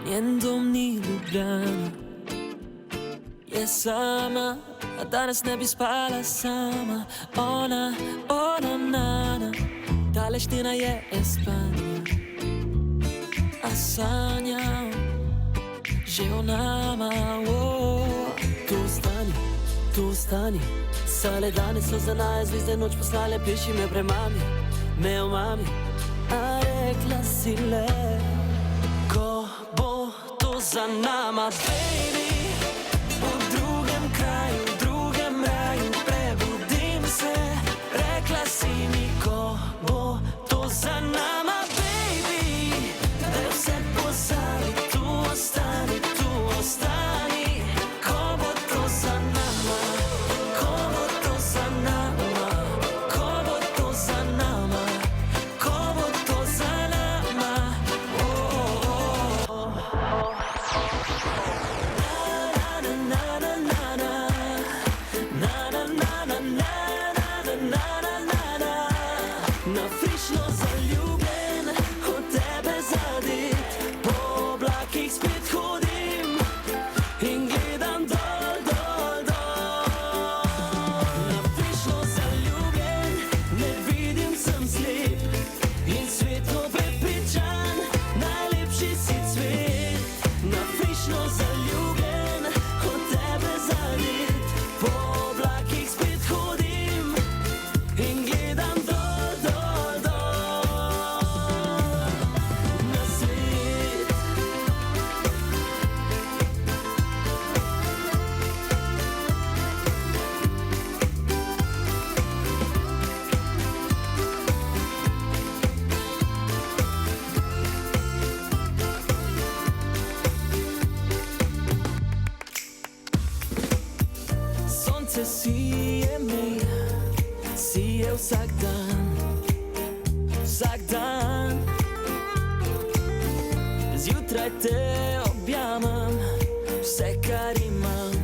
Njen dom ni Ljubljana, je sama, a danes ne bi spala sama. Ona, nana, daleč njena je Espanija, a sanjam že o nama. Tu ostani, sale dani so za naj, zvizde noč poslale, piši me premami, me omami. A rekla si le, ko bo to za nama, baby, v drugem kraju, v drugem raju, prebudim se. Rekla si mi, ko bo to za nama, baby, da je vse pozabi, tu ostani, ko bo to za nama, ko bo to za nama, ko bo to za nama, ko bo to za nama. Nafrišno zaljubljen, od tebe zadit, po oblakih spet hodim in gledam dol, dol, dol. Nafrišno zaljubljen, ne vidim, sem slep in svetlo prepričan, najlepši si cvet. Nafrišno zaljubljen, od tebe zadit, po oblakih spet hodim in gledam dol, dol, dol na svet. Sonce sije mi, sije vsak dan, vsak dan. Zjutraj te objamem, vse kar imam